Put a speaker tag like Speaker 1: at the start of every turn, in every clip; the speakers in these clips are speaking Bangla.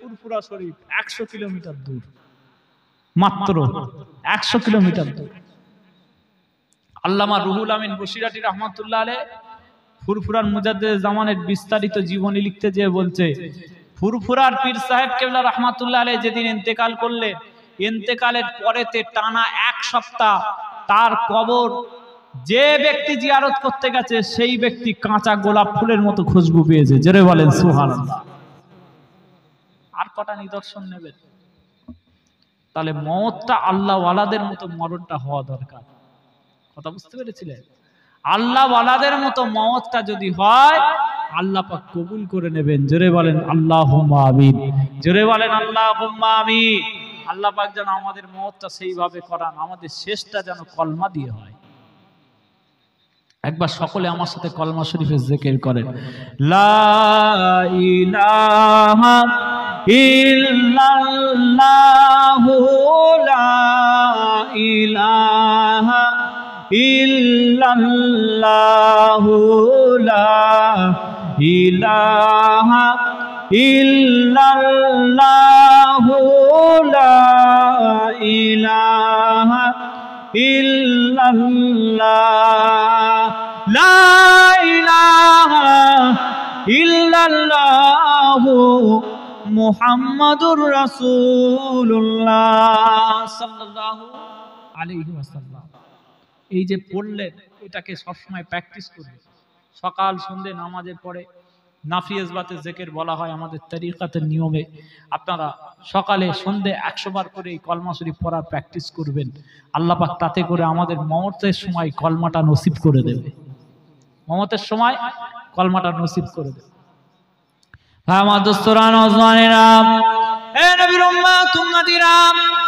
Speaker 1: ফুরফুরা শরীফ 100 কিলোমিটার দূর, মাত্র 100 কিলোমিটার দূর। আল্লামা রুহুল আমিন বসিরাটি রহমাতুল্লাহ আলাইহি ফুরফুরার মুজাদ্দিদ জামানের বিস্তারিত জীবনী লিখতে যেয়ে বলছে, ফুরফুরার পীর সাহেব কেবলা রহমাতুল্লাহ আলাইহি যেদিন ইন্তেকাল করলেন, ইন্তেকালের পরেতে টানা 1 সপ্তাহ তার কবর যে ব্যক্তি জিয়ারত করতে গেছে সেই ব্যক্তি কাঁচা গোলাপ ফুলের মতো খুশবু পেয়েছে। জোরে বলেন সুবহানাল্লাহ। আর কটা নিদর্শন নেবেন? তাহলে মওতটা আল্লাহ ওয়ালাদের মতো মরণটা হওয়া দরকার। কথা বুঝতে পেরেছিলেন? আল্লাহ ওয়ালাদের মতো মওতটা যদি হয় আল্লাহ পাক কবুল করে নেবেন। জোরে বলেন আল্লাহুম্মা আমিন। জোরে বলেন আল্লাহুম্মা আমিন। আল্লাহ পাক যেন আমাদের মওতটা সেইভাবে করান, আমাদের শেষটা যেন কলমা দিয়ে হয়। একবার সকলে আমার সাথে কলমা শরীফের জিকির করেন, লা ইলাহা ইল্লাল্লাহু লা ইলাহা ইল্লাল্লাহু লা ইলাহা ইল্লাল্লাহু লা ইলাহা ইল্লাল্লাহ লা ইলাহা ইল্লাল্লাহু মুহাম্মাদুর রাসূলুল্লাহ সাল্লাল্লাহু আলাইহি ওয়াসাল্লাম। এই যে পড়লেন এটাকে সবসময় প্র্যাকটিস করবেন। সকাল সন্ধ্যে নামাজের পরে নাফিয়াজবাতে জিকির বলা হয় আমাদের তরিকাতের নিয়মে। আপনারা সকালে সন্ধ্যে 100 বার করে এই কলমা শরীফ পড়ার প্র্যাকটিস করবেন। আল্লাহ পাক তাতে করে আমাদের মওতের সময় কলমাটা নসিব করে দেবে। মওতের সময় কলমাটা নসিব করে দেবে। আমার দোস্তরা নওজওয়ানেরা, এ নবীর উম্মত উম্মতিরা,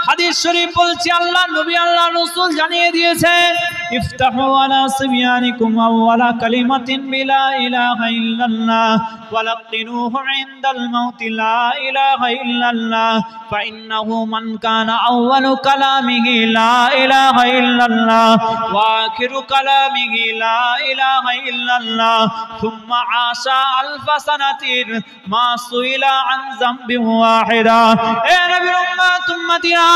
Speaker 1: হাদিস শরীফ বলছি আল্লাহ নবী আল্লাহ রাসূল জানিয়ে দিয়েছেন, ইফতাহু আলা সিবয়ানিকুম আওয়ালা কালিমাতিন বিলা ইলাহা ইল্লাল্লাহ ওয়ালাকিনুহু ইনদাল মাউতি লা ইলাহা ইল্লাল্লাহ ফাইন্নাহু মান কানা আউয়ালু কালামিহি লা ইলাহা ইল্লাল্লাহ ওয়া আখিরু কালামিহি লা ইলাহা ইল্লাল্লাহ সুম্মা আশা আলফা সানাতিন মা সুইলা আন যামবি ওয়াহিদা। এ নবীর উম্মত উম্মতিরা,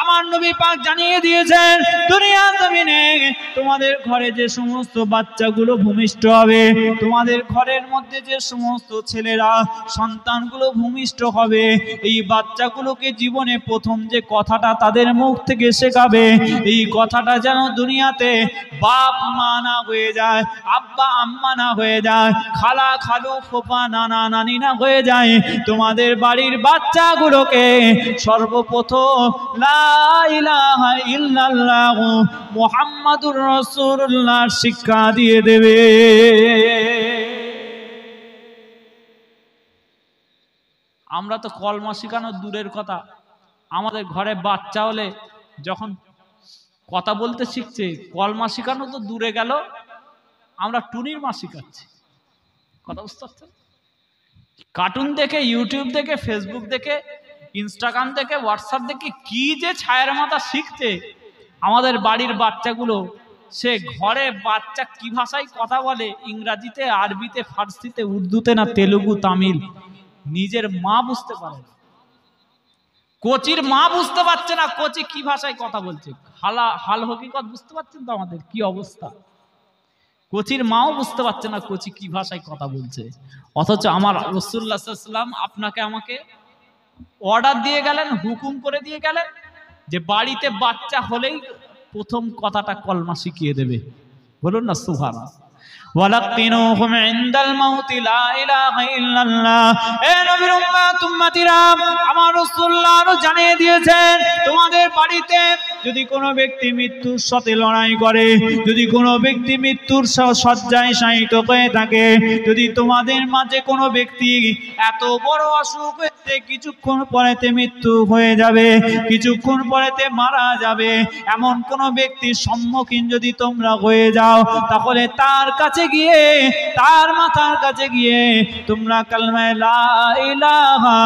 Speaker 1: আমার নবী পাক জানিয়ে দিয়েছেন দুনিয়া জমিনে তোমাদের ঘরে যে সমস্ত বাচ্চাগুলো ভূমিষ্ঠ হবে, তোমাদের ঘরের মধ্যে যে সমস্ত ছেলেরা সন্তানগুলো ভূমিষ্ঠ হবে, এই বাচ্চাগুলোকে জীবনে প্রথম যে কথাটা তাদের মুখ থেকে শেখাবে, এই কথাটা যেন দুনিয়াতে বাপ মা না হয়ে যায়, আব্বা আম্মা না হয়ে যায়, খালা খালু ফুফা নানা নানি না হয়ে যায়। তোমাদের বাড়ির বাচ্চাগুলোকে সর্বপ্রথম লা ইলাহা ইল্লাল্লাহ মুহাম্মাদুর রাসূলুল্লাহ শিক্ষা দিয়ে দেবে। আমরা তো কলমা শিখানো দূরের কথা, আমাদের ঘরে বাচ্চা হলে যখন কথা বলতে শিখছে, কলমা শিখানো তো দূরে গেল, আমরা টুনির মা শিখাচ্ছি। কথা বুঝতে পারছেন? কার্টুন দেখে, ইউটিউব দেখে, ফেসবুক দেখে, ইনস্টাগ্রাম দেখে, হোয়াটসঅ্যাপ দেখে কি যে ছায়ের মাথা শিখছে আমাদের বাড়ির বাচ্চাগুলো। সে ঘরে বাচ্চা কি ভাষায় কথা বলে, ইংরাজিতে, আরবিতে, ফার্সিতে, উর্দুতে না তেলুগু, তামিল, নিজের মা বুঝতে পারে না। কোচির মা বুঝতে পারছে না কোচি কি ভাষায় কথা বলছে। হাল হকিকত বুঝতে পারছেন তো আমাদের কি অবস্থা? কোচির মাও বুঝতে পারছে না কোচি কি ভাষায় কথা বলছে। অথচ আমার রাসূলুল্লাহ সাল্লাল্লাহু আলাইহি ওয়াসাল্লাম আপনাকে আমাকে অর্ডার দিয়ে গেলেন, হুকুম করে দিয়ে গেলেন যে বাড়িতে বাচ্চা হলেই প্রথম কথাটা কলমা শিখিয়ে দেবে। বলুন না সুবহানাল্লাহ। ওয়ালাকিনুহুম ইনদাল মাউতি লা ইলাহা ইল্লাল্লাহ। এ নবীর উম্মত উম্মতিরা, আমার রাসূলুল্লাহ আরো জানিয়ে দিয়েছেন তোমাদের বাড়িতে যদি কোনো ব্যক্তি মৃত্যুর সাথে লড়াই করে, যদি কোনো ব্যক্তি মৃত্যুর শয্যায় শায়িত হয়ে থাকে, যদি তোমাদের মাঝে কোনো ব্যক্তি এত বড় অসুখ হয়েছে কিছুক্ষণ পরেতে মৃত্যু হয়ে যাবে, কিছুক্ষণ পরেতে মারা যাবে, এমন কোনো ব্যক্তির সম্মুখীন যদি তোমরা হয়ে যাও, তাহলে তার কাছে গিয়ে, তার মাথার কাছে গিয়ে তোমরা কালমা লা ইলাহা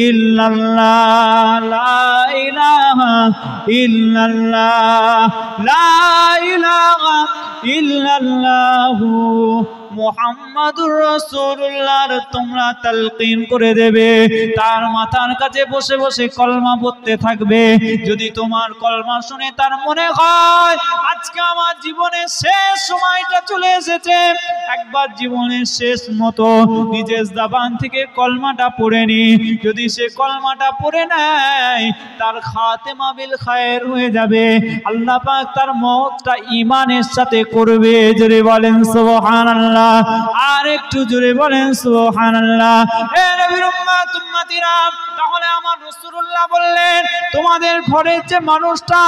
Speaker 1: ইল্লাল্লাহ, লা ইলাহা ইল্লাল্লাহ, লা ইলাহা ইল্লাল্লাহু মুহাম্মাদুর রাসূলুল্লাহর তোমরা তালকিন করে দেবে। তার মাথার কাছে বসে বসে কলমা পড়তে থাকবে। যদি তোমার কলমা শুনে তার মনে হয় আজকে আমার জীবনের শেষ সময়টা চলে এসেছে, একবার জীবনের শেষ মতো নিজের জবান থেকে কলমাটা পড়ে নি, যদি সে কলমাটা পড়ে নেয় তার খাতেমা বিল খায়ের হয়ে যাবে। আল্লাহ পাক তার মওতটা ঈমানের সাথে করবে। জোরে বলেন সুবহানাল্লাহ, আর একটু জোরে বলেন সুবহানাল্লাহ। হে নবীর উম্মতিরা, তাহলে আমার রাসূলুল্লাহ বললেন তোমাদের ঘরের যে মানুষটা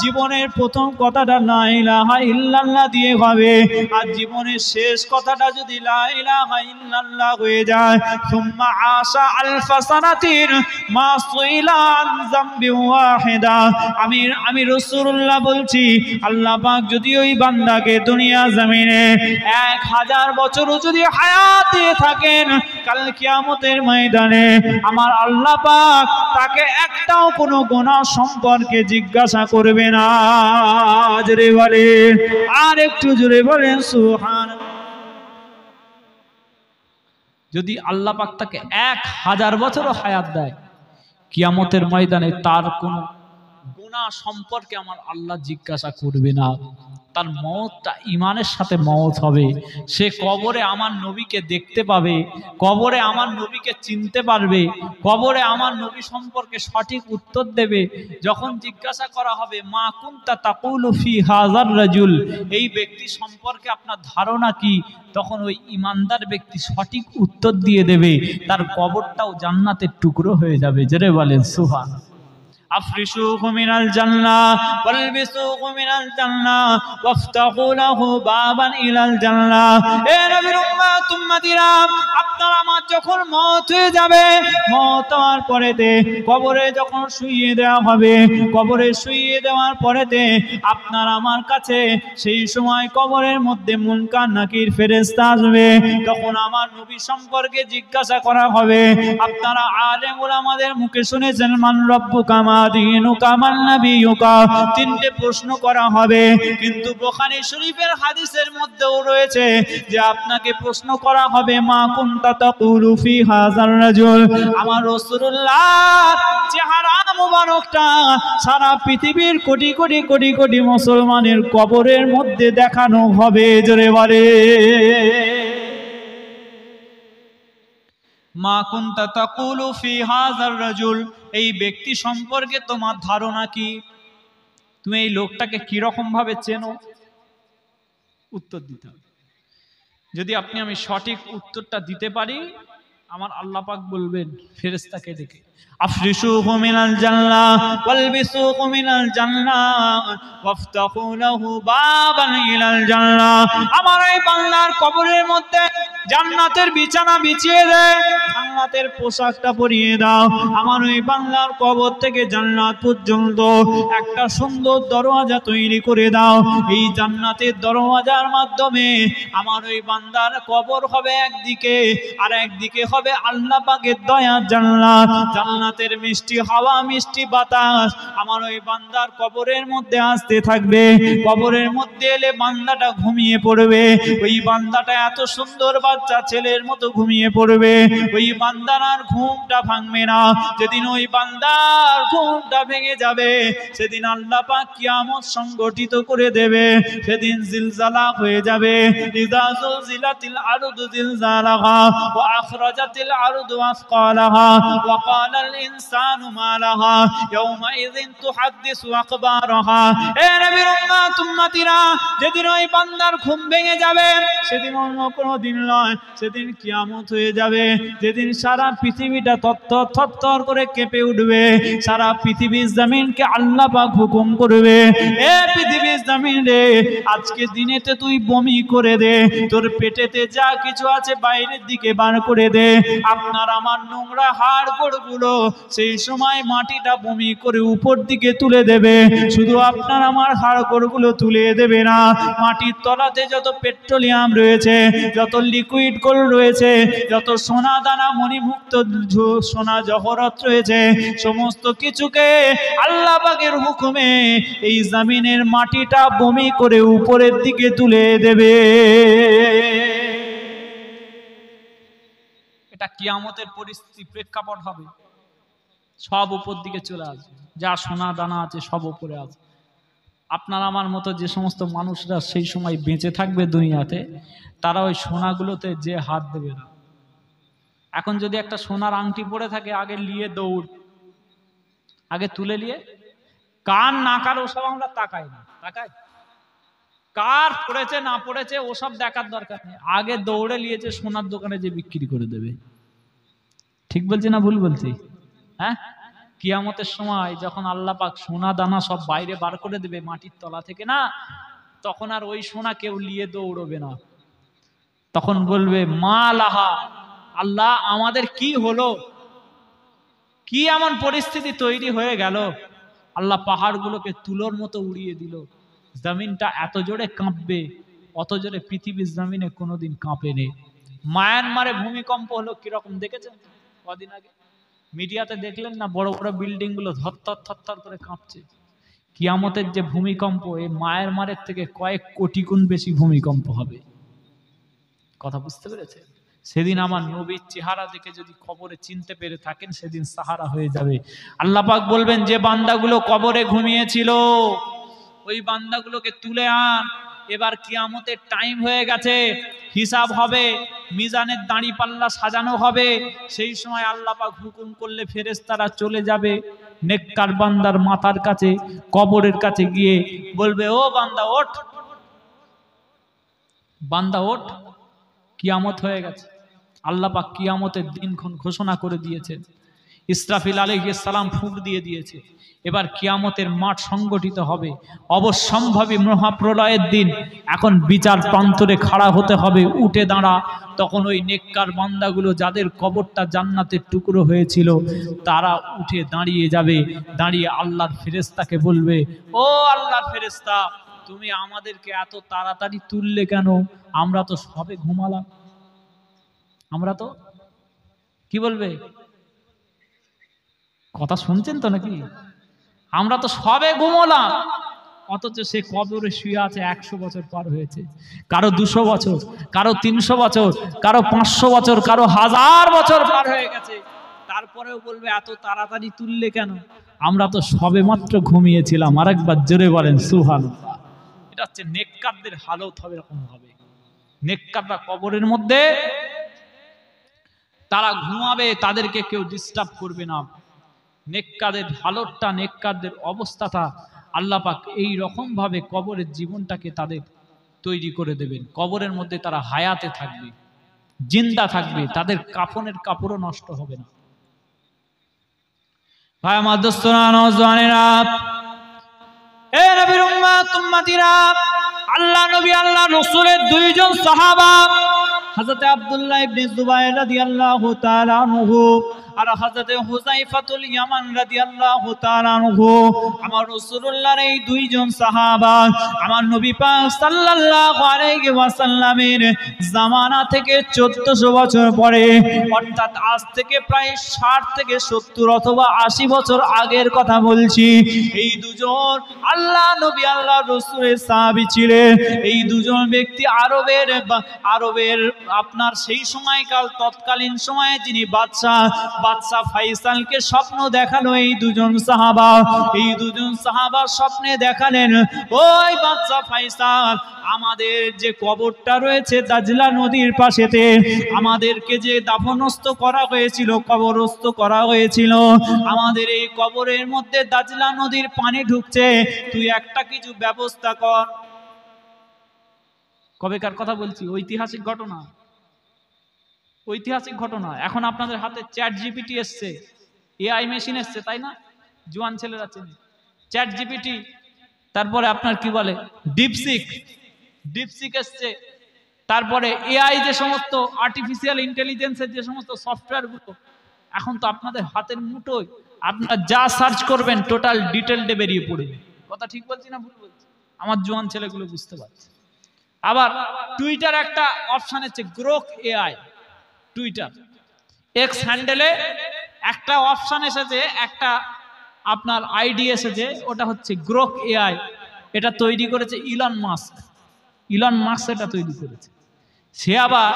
Speaker 1: জীবনের প্রথম কথাটা লা ইলাহা ইল্লাল্লাহ দিয়ে হবে, আর জীবনের শেষ কথাটা যদি লা ইলাহা ইল্লাল্লাহ হয়ে যায়, সুম্মা আশা আলফা সানাতিন মা সুইলা আন যামবি ওয়াহিদা, আমি রাসূলুল্লাহ বলছি আল্লাহ পাক যদি ওই বান্দাকে দুনিয়া জমিনে 1000 বছরও যদি হায়াত দিয়ে থাকেন, কাল কিয়ামতের ময়দানে আমার আল্লাহ পাক তাকে একটাও কোনো গুনাহ সম্পর্কে জিজ্ঞাসা করবে না। জোরে বলেন, আর একটু জোরে বলেন সুবহানাল্লাহ। যদি আল্লাহ পাক তাকে 1000 বছরও হায়াত দেয়, কিয়ামতের ময়দানে তার কোনো গুনাহ সম্পর্কে আমার আল্লাহ জিজ্ঞাসা করবে না। তার মওতটা ঈমানের সাথে মওত হবে। সে কবরে আমার নবীকে দেখতে পাবে, কবরে আমার নবীকে চিনতে পারবে, কবরে আমার নবী সম্পর্কে সঠিক উত্তর দেবে। যখন জিজ্ঞাসা করা হবে মা কুনতা তাকুলু ফি হাযার রাজুল, এই ব্যক্তি সম্পর্কে আপনার ধারণা কি, তখন ওই ঈমানদার ব্যক্তি সঠিক উত্তর দিয়ে দেবে, তার কবরটাও জান্নাতের টুকরো হয়ে যাবে। জোরে বলেন সুবহানাল্লাহ। আফরিশুহু মিনাল জান্নাহ ওয়ালবিসুহু মিনাল জান্নাহ ওয়াফতাহু লাহু বাবান ইলাল জান্নাহ। এ নবীর উম্মতিরা, আপনার আমার যখন মওত হয়ে যাবে, মওত হওয়ার পরেতে কবরে যখন শুইয়ে দেওয়া হবে, কবরে শুইয়ে দেওয়ার পরেতে আপনার আমার কাছে সেই সময় কবরের মধ্যে মুনকার নাকির ফেরেশতা আসবে। তখন আমার নবী সম্পর্কে জিজ্ঞাসা করা হবে। আপনারা আলেম উলামাদের মুখে শুনেছেন মান রব্বুকা মা দীনুকা মান নাবিয়ুকা, তিনটে প্রশ্ন করা হবে। কিন্তু বুখারী শরীফের হাদিসের মধ্যেও রয়েছে যে আপনাকে প্রশ্ন করা হবে মা কুনতা তাকুলু ফি হাযার রাজুল। আমার রাসূলুল্লাহ চেহারা মুবারকটা সারা পৃথিবীর কোটি কোটি কোটি কোটি মুসলমানের কবরের মধ্যে দেখানো হবে। জোরে বলে মা কুনতা তাকুলু ফি হাযার রাজুল, এই ব্যক্তি সম্পর্কে তোমার ধারণা কি, তুমি এই লোকটাকে কি রকম ভাবে চেনো, উত্তর দিতে হবে। যদি আপনি আমি সঠিক উত্তরটা দিতে পারি, আমার আল্লাহ পাক বলবেন ফেরেশতাকে ডেকে আফরিশুহু মিনাল জান্নাহ ওয়ালবিসুহু মিনাল জান্নাহ ওয়াফতাহু লাহু বাবান ইলাল জান্নাহ। আমার এই বান্দার কবরের মধ্যে জান্নাতের বিছানা বিছিয়ে দেয়, জান্নাতের পোশাকটা পরিয়ে দাও। আমার ওই বান্দার কবর থেকে জান্নাত পর্যন্ত একটা সুন্দর দরওয়াজা তৈরি করে দাও। এই জান্নাতের দরওয়াজার মাধ্যমে আমার ওই বান্দার কবর হবে একদিকে, আর একদিকে হবে আল্লাহ পাকের দয়ার জান্নাত, জান্নাতের মিষ্টি হাওয়া মিষ্টি বাতাস আমার ওই বান্দার কবরের মধ্যে আসতে থাকবে। কবরের মধ্যে এলে বান্দাটা ঘুমিয়ে পড়বে। ওই বান্দাটা এত সুন্দর বাচ্চা ছেলের মতো ঘুমিয়ে পড়বে। ওই বান্দার আর ঘুমটা ভাঙবে না। যেদিন ওই বান্দার ঘুমটা ভেঙে যাবে, সেদিন আল্লাহ পাক কিয়ামত সংগঠিত করে দেবে। সেদিন জিলজালা হয়ে যাবে। ইযা যুলজিলাতিল আরদু জিলজালাহা ওয়া আখরাজাতিল আরদু আসকালাহা ওয়া ক্বালাল ইনসানু মা লাহা ইয়াওমা ইযিন তুহাদ্দিসু আখবারাহা। এ নবীর উম্মতিরা, যেদিন ওই বান্দার ঘুম ভেঙে যাবে, সেদিন অন্য কোনো দিন নয়, সেদিন কিয়ামত হয়ে যাবে। যেদিন সারা পৃথিবীটা থরথর করে কেঁপে উঠবে। সারা পৃথিবীর জমিনকে আল্লাহ পাক হুকুম করবে, এ পৃথিবীর জমিন রে, আজকে দিনেতে তুই বমি করে দে, তোর পেটেতে যা কিছু আছে বাইরের দিকে বার করে দে। আপনার আমার নোংরা হাড় গোড়গুলো সেই সময় মাটিটা বমি করে উপর দিকে তুলে দেবে। শুধু আপনার আমার হাড় গোড়গুলো তুলে দেবে না, মাটির তলাতে যত পেট্রোলিয়াম রয়েছে, যত লিকুইড গোল্ড রয়েছে, যত সোনা দানা মণিমুক্ত সোনা জহরত রয়েছে, সমস্ত কিছুকে আল্লাহ পাকের হুকুমে এই জমিনের মাটিটা বমি করে উপরের দিকে তুলে দেবে। একটা কিয়ামতের পরিস্থিতি প্রেক্ষাপট হবে, সব উপর দিকে চলে আসবে, যা সোনা দানা আছে সব উপরে আসবে। আপনার আমার মতো যে সমস্ত মানুষরা সেই সময় বেঁচে থাকবে দুনিয়াতে, তারা ওই সোনাগুলোতে যে হাত দেবে না। এখন যদি একটা সোনার আংটি পরে থাকে, আগে নিয়ে দৌড়, আগে তুলে নিয়ে কার না কার ওসব আমরা তাকাই না, তাকাই কার পড়েছে না পড়েছে ওসব দেখার দরকার নেই, আগে দৌড়ে নিয়েছে সোনার দোকানে যে বিক্রি করে দেবে। ঠিক বলছি না ভুল বলছি? হ্যাঁ, কিয়ামতের সময় যখন আল্লাহ পাক সোনা দানা সব বাইরে বার করে দেবে মাটির তলা থেকে, না তখন আর ওই সোনা কেউ নিয়ে দৌড়বে না। তখন বলবে মা লাহা, আল্লাহ আমাদের কি হলো, কি এমন পরিস্থিতি তৈরি হয়ে গেল। আল্লাহ পাহাড়গুলোকে তুলোর মতো উড়িয়ে দিল, জমিনটা এত জোরে কাঁপবে, অত জোরে পৃথিবীর জমিনে কোনোদিন কাঁপেনি। মায়ানমারে ভূমিকম্প হলো কিরকম দেখেছেন কদিন আগে? মিডিয়াতে দেখলেন না? বড় বড় বিল্ডিং গুলো ধরথর থরথর করে কাঁপছে। কিয়ামতের যে ভূমিকম্প, এই মায়ানমারের থেকে কয়েক কোটি গুণ বেশি ভূমিকম্প হবে। কথা বুঝতে পেরেছে? সেদিন আমার নবীর চেহারা দেখে যদি কবরে চিনতে পেরে থাকেন, সেদিন সাহারা হয়ে যাবে। আল্লাহ পাক বলবেন যে বান্দাগুলো কবরে ঘুমিয়েছিল ওই বান্দাগুলোকে তুলে আন, এবার কিয়ামতের টাইম হয়ে গেছে, হিসাব হবে, মিজানের দাঁড়ি পাল্লা সাজানো হবে। সেই সময় আল্লাহ পাক হুকুম করলে ফেরেশতারা চলে যাবে নেককার বান্দার মাথার কাছে, কবরের কাছে গিয়ে বলবে ও বান্দা ওঠ, বান্দা ওঠ, কিয়ামত হয়ে গেছে। আল্লাহ পাক কিয়ামতের দিনক্ষণ ঘোষণা করে দিয়েছেন। ইসরাফিল আলাইহিস সালাম ফুঁক দিয়ে দিয়েছে। এবার কিয়ামতের মাঠ সংগঠিত হবে, অবশ্যম্ভাবী মহাপ্রলয়ের দিন। এখন বিচার প্রান্তরে খাড়া হতে হবে, উঠে দাঁড়া। তখন ওই নেককার বান্দাগুলো যাদের কবরটা জান্নাতের টুকরো হয়েছিল, তারা উঠে দাঁড়িয়ে যাবে, দাঁড়িয়ে আল্লাহর ফেরেশতাকে বলবে ও আল্লাহর ফেরেশতা, তুমি আমাদেরকে এত তাড়াতাড়ি তুললে কেন? আমরা তো সবে ঘুমালাম। আমরা তো কি বলবে, কথা শুনছেন তো নাকি? আমরা তো সবে ঘুমোলাম, অথচ সে কবরে শুয়ে আছে 100 বছর পার হয়েছে, কারো 200 বছর, কারো 300 বছর, কারো 500 বছর, কারো 1000 বছর পার হয়ে গেছে। তারপরেও বলবে এত তাড়াতাড়ি তুললে কেন? আমরা তো সবে মাত্র ঘুমিয়েছিলাম। আরেকবার জোরে বলেন সুবহানাল্লাহ। এটা হচ্ছে নেককারদের হালত হবে, এরকম হবে। নেককাররা কবরের মধ্যে তারা ঘুমাবে, তাদেরকে কেউ ডিস্টার্ব করবে না। নেককারদের হালতটা, নেককারদের অবস্থাটা আল্লাহ পাক এই রকম ভাবে কবরের জীবনটাকে তাদের তৈরি করে দেবেন। কবরের মধ্যে তারা হায়াতে থাকবে, জিন্দা থাকবে, তাদের কাফনের কাপড়ও নষ্ট হবে না। ভাই আমার দোস্তরা, নওজওয়ানেরা, এ নবীর উম্মত উম্মতিরা, আল্লাহ নবী আল্লাহ রাসূলের দুইজন সাহাবা, হযরত আব্দুল্লাহ ইবনে জুবাইর রাদিয়াল্লাহু তাআলা আনহু আর হযরত হুযায়ফাতুল ইয়ামান রাদিয়াল্লাহু তাআলা আনহু, আমার রাসূলুল্লাহর এই দুইজন সাহাবা আমার নবী পাক সাল্লাল্লাহু আলাইহি ওয়াসাল্লামের জামানা থেকে 1400 বছর পরে, অর্থাৎ আজ থেকে প্রায় 60 থেকে 70 অথবা 80 বছর আগের কথা বলছি, এই দুজন আল্লাহ নবী আল্লাহ রাসূলের সাহাবী ছিলেন। এই দুজন ব্যক্তি আরবের আপনার সেই সময়কাল তৎকালীন সময়ে যিনি বাদশা ফাইসালকে স্বপ্ন দেখালো এই দুজন সাহাবা। এই দুজন সাহাবা স্বপ্নে দেখালেন, ওই বাদশা ফাইসাল, আমাদের যে কবরটা রয়েছে দাজলা নদীর পাশেতে, আমাদেরকে যে দাফনস্থ করা হয়েছিল, কবরস্থ করা হয়েছিল, আমাদের এই কবরের মধ্যে দাজলা নদীর পানি ঢুকছে, তুই একটা কিছু ব্যবস্থা কর। কবেকার কথা বলছি, ঐতিহাসিক ঘটনা, ঐতিহাসিক ঘটনা। এখন আপনাদের হাতে চ্যাট জিপিটি এসছে, এআই মেশিন এসছে, তাই না? জোয়ান ছেলেরা চেনে চ্যাট জিপিটি, তারপরে আপনার কি বলে ডিপসিক এসছে, তারপরে এআই যে সমস্ত আর্টিফিশিয়াল ইন্টেলিজেন্সের যে সমস্ত সফটওয়্যার গুলো, এখন তো আপনাদের হাতের মুঠোয়, আপনারা যা সার্চ করবেন টোটাল ডিটেলটা বেরিয়ে পড়বে। কথা ঠিক বলছি না ভুল বলছি? আমার জোয়ান ছেলেগুলো বুঝতে পারছে। আবার টুইটার একটা অপশন আছে, গ্রোক এআই। টুইটার এক্স হ্যান্ডেলে একটা অপশন এসেছে, একটা আপনার আইডি এসেছে, ওটা হচ্ছে গ্রোক এআই। এটা তৈরি করেছে ইলন মাস্ক। এটা তৈরি করেছে। সে আবার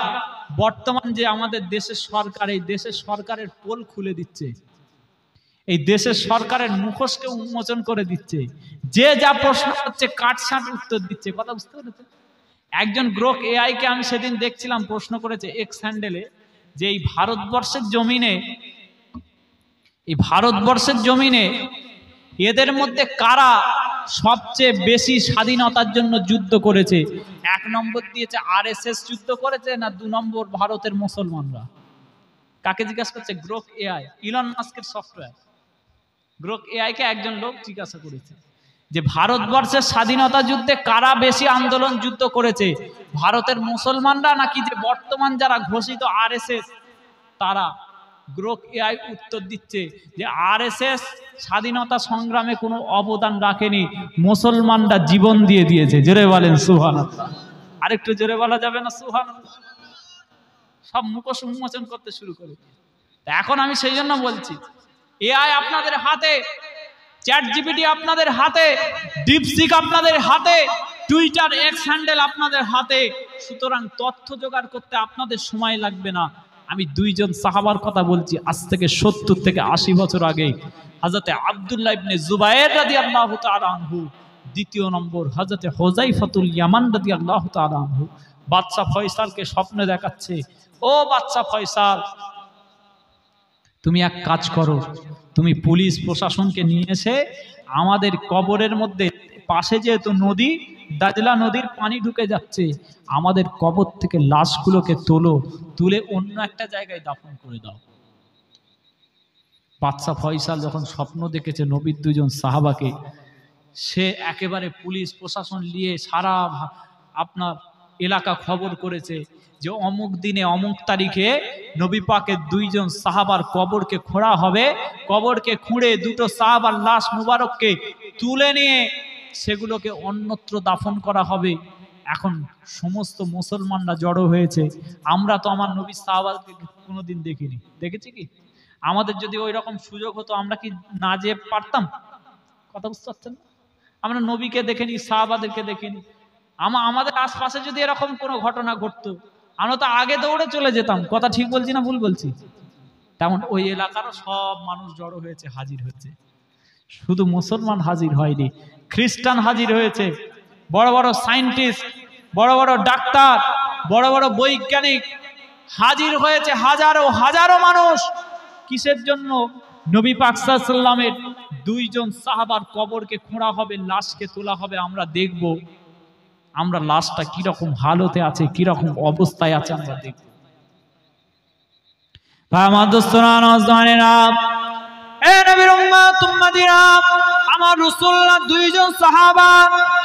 Speaker 1: বর্তমান যে আমাদের দেশের সরকার, এই দেশের সরকারের পোল খুলে দিচ্ছে, এই দেশের সরকারের মুখোশকে উন্মোচন করে দিচ্ছে, যে যা প্রশ্ন করছে কাটছাঁট উত্তর দিচ্ছে। কথা বুঝতে পেরেছে? একজন গ্রোক এআই কে আমি সেদিন দেখছিলাম, প্রশ্ন করেছে এক্স হ্যান্ডেলে যে এই ভারতবর্ষের জমিনে এদের মধ্যে কারা সবচেয়ে বেশি স্বাধীনতার জন্য যুদ্ধ করেছে। 1 নম্বর দিয়েছে আরএসএস যুদ্ধ করেছে, না 2 নম্বর ভারতের মুসলমানরা। কাকে জিজ্ঞাসা করছে? গ্রোক এআই, ইলন মাস্কের সফটওয়্যার। গ্রোক এআই কে একজন লোক জিজ্ঞাসা করেছে যে ভারতবর্ষের স্বাধীনতা যুদ্ধে কারা বেশি আন্দোলন যুদ্ধ করেছে, ভারতের মুসলমানরা নাকি যে বর্তমান যারা ঘোষিত আরএসএস তারা। গ্রোক এআই উত্তর দিচ্ছে যে আরএসএস স্বাধীনতা সংগ্রামে কোনো অবদান রাখেনি, মুসলমানরা জীবন দিয়ে দিয়েছে। জোরে বলেন সুবহানাল্লাহ। আরেকটু জোরে বলা যাবে না সুবহানাল্লাহ? সব মুখোশ উন্মোচন করতে শুরু করে। এখন আমি সেই জন্য বলছি, এআই আপনাদের হাতে, চ্যাট জিপিটি আপনাদের হাতে, ডিপসিক আপনাদের হাতে, টুইটার এক্স হ্যান্ডেল আপনাদের হাতে। সুতরাং তথ্য জোগাড় করতে আপনাদের সময় লাগবে না। আমি 2 জন সাহাবার কথা বলছি, আজ থেকে 70 থেকে 80 বছর আগে। হযরতে আব্দুল্লাহ ইবনে জুবায়ের রাদিয়াল্লাহু তাআলা আনহু, দ্বিতীয় নম্বর হযরতে হুযায়ফাতুল ইয়ামান রাদিয়াল্লাহু তাআলা আনহু বাদশা ফয়সালকে স্বপ্নে দেখাচ্ছে, ও বাদশা ফয়সাল, তুমি এক কাজ করো, তুমি পুলিশ প্রশাসনকে নিয়ে এসে আমাদের কবরের মধ্যে, পাশে যেহেতু নদী, দাজলা নদীর পানি ঢুকে যাচ্ছে, আমাদের কবর থেকে লাশগুলোকে তুলে অন্য একটা জায়গায় দাফন করে দাও। বাদশা ফয়সাল যখন স্বপ্ন দেখেছে নবীর 2 জন সাহাবাকে, সে একেবারে পুলিশ প্রশাসন নিয়ে সারা আপনার এলাকা খবর করেছে যে অমুক দিনে অমুক তারিখে নবী পাকের 2 জন সাহাবার কবরকে খোঁড়া হবে। কবরকে খুঁড়ে 2টো সাহাবার লাশ মুবারককে তুলে নিয়ে সেগুলোকে অন্যত্র দাফন করা হবে। এখন সমস্ত মুসলমানরা জড়ো হয়েছে। আমরা তো আমার নবীর সাহাবাকে কোনোদিন দেখিনি, দেখেছি কি? আমাদের যদি ওই রকম সুযোগ হতো আমরা কি না যেয়ে পারতাম? কথা বুঝতে পারছেন? আমরা নবীকে দেখিনি, সাহাবাদেরকে দেখিনি। আমাদের আশপাশে যদি এরকম কোনো ঘটনা ঘটতো, আমরা তো আগে দৌড়ে চলে যেতাম। কথা ঠিক বলছি না ভুল বলছি? তেমন ওই এলাকারও সব মানুষ জড়ো হয়েছে, হাজির হয়েছে। শুধু মুসলমান হাজির হয়নি, খ্রিস্টান হাজির হয়েছে, বড় বড় সায়েন্টিস্ট, বড় বড় ডাক্তার, বড় বড় বৈজ্ঞানিক হাজির হয়েছে, হাজারো হাজারো মানুষ। কিসের জন্য? নবী পাক সাল্লাল্লাহু আলাইহি ওয়াসাল্লামের 2 জন সাহাবার কবরকে খোঁড়া হবে, লাশকে তোলা হবে। আমরা দেখব আমরা লাশটা কিরকম হালতে আছে, কিরকম অবস্থায় আছে, আমরা দেখব। ভাই আমার দোস্তরা, নওজওয়ানেরা, এ নবীর উম্মত উম্মতিরা, আমার রাসূলুল্লাহ 2 জন সাহাবা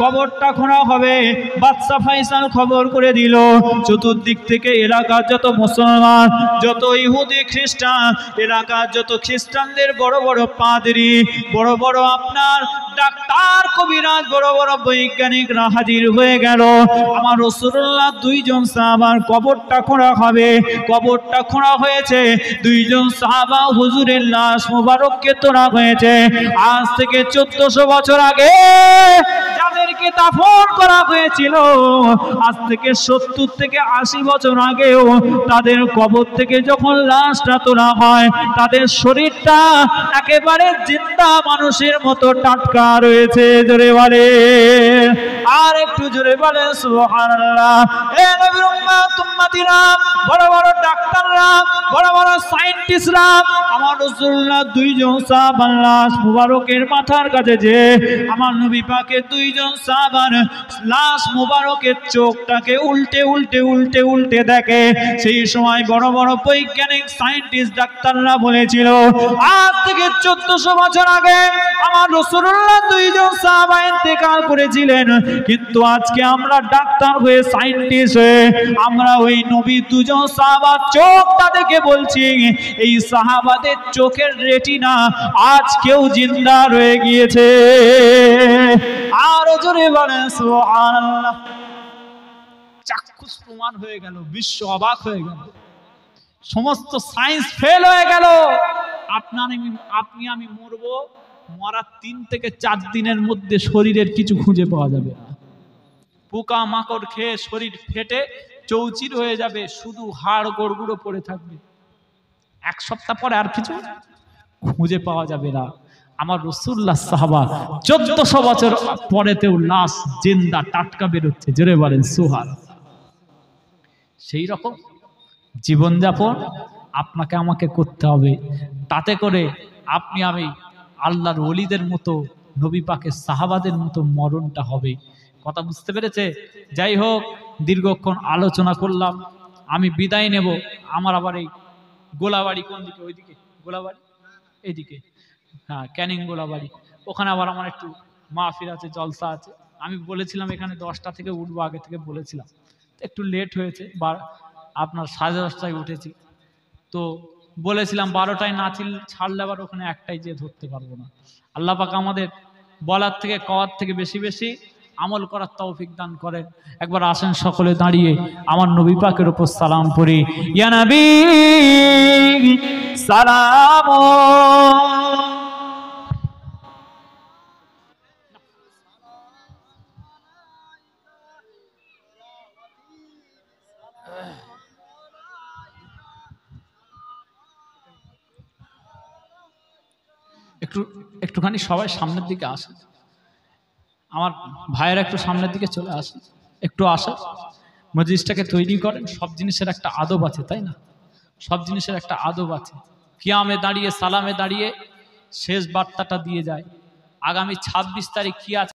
Speaker 1: কবরটা খোঁড়া হবে। বাদশা ফয়সাল খবর করে দিল, চতুর্দিক থেকে এলাকার যত মুসলমান, যত ইহুদি খ্রিস্টান, এলাকার যত খ্রিস্টানদের বড় বড় পাদ্রী, বড় বড় আপনার ডাক্তার, কবিরাজ, বড় বড় বৈজ্ঞানিকরা হাজির হয়ে গেল। আমার রাসূলুল্লাহ 2 জন সাহাবার কবরটা খোঁড়া হবে। কবরটা খোঁড়া হয়েছে, 2 জন সাহাবা হুজুরের লাশ মুবারককে তোলা হয়েছে। আজ থেকে 1400 বছর আগে যাদেরকে দাফন করা হয়েছিল, আজ থেকে 70 থেকে 80 বছর আগেও তাদের কবর থেকে যখন লাশটা তোলা হয়, তাদের শরীরটা একেবারে জিন্দা মানুষের মতো টাটকা রয়েছে। জোরে বলে, আর একটু জোরে বলে সুবহানাল্লাহ। এ নবীর উম্মত উম্মতিরা, বড় বড় ডাক্তাররা, বড় বড় সায়েন্টিস্টরা, আমার রাসূলুল্লাহ 2 জন সাহাবার লাশ মুবারকের মাথার কাছে যে আমার নবী পাকের 2 জন সাহাবার লাশ মুবারকের চোখটাকে উল্টে উল্টে উল্টে উল্টে দেখে। সেই সময় বড় বড় বৈজ্ঞানিক সায়েন্টিস্ট ডাক্তাররা বলেছিল, আজ থেকে 1400 বছর আগে আমার রাসূলুল্লাহ 2 জন সাহাবা ইন্তেকাল করেছিলেন, কিন্তু আজকে আমরা ডাক্তার হয়ে, সায়েন্টিস্ট হয়ে, আমরা ওই নবী 2 জন সাহাবার চোখটা দেখে বলছি, এই সাহাবাদের চোখের রেটিনা আজকেও জিন্দা রয়ে গিয়েছে। আর জোরে বলেন সুবহানাল্লাহ। চাক্ষুষ প্রমাণ হয়ে গেল, বিশ্ব অবাক হয়ে গেল, সমস্ত সায়েন্স ফেল হয়ে গেল। আপনি আমি মরবো, মরার 3 থেকে 4 দিনের মধ্যে শরীরের কিছু খুঁজে পাওয়া যাবে না। পোকা মাকড় খেয়ে শরীর ফেটে চৌচির হয়ে যাবে, শুধু হাড় গোড়গুড়ো পড়ে থাকবে। এক সপ্তাহ পরে আর কিছু খুঁজে পাওয়া যাবে না। আমার রাসূলুল্লাহ সাহাবা 1400 বছর পরেতেও লাশ জিন্দা টাটকা বেরোচ্ছে, জোরে বলেন সুবহানাল্লাহ। সেই রকম জীবনযাপন আপনাকে আমাকে করতে হবে, তাতে করে আপনি আমি আল্লাহর ওলিদের মতো, নবী পাকের সাহাবাদের মতো মরণটা হবে। কথা বুঝতে পেরেছে? যাই হোক, দীর্ঘক্ষণ আলোচনা করলাম, আমি বিদায় নেব। আমার আবার এই গোলাবাড়ি কোন দিকে? ওইদিকে গোলাবাড়ি, এইদিকে, হ্যাঁ ক্যানিং গোলাবাড়ি, ওখানে আবার আমার একটু মাহফিল আছে, জলসা আছে। আমি বলেছিলাম এখানে 10টা থেকে উঠবো, আগে থেকে বলেছিলাম, একটু লেট হয়েছে, বা আপনার 10:30টায় উঠেছি। তো বলেছিলাম 12টায় না ছাড়লে আবার ওখানে একটাই যে ধরতে পারবো না। আল্লাহ পাক আমাদের বলার থেকে কওয়ার থেকে বেশি বেশি আমল করার তৌফিক দান করেন। একবার আসেন সকলে দাঁড়িয়ে আমার নবী পাকের উপর সালাম পড়ি। ইয়া নবী সালাম। একটুখানি সবাই সামনের দিকে আসেন, আমার ভাইয়েরা একটু সামনের দিকে চলে আসেন, একটু আসেন, মজলিসটাকে তৈরি করেন। সব জিনিসের একটা আদব আছে, তাই না? সব জিনিসের একটা আদব আছে। কিয়ামে দাঁড়িয়ে সালামে দাঁড়িয়ে শেষ বার্তাটা দিয়ে যায়। আগামী 26 তারিখ কি আছে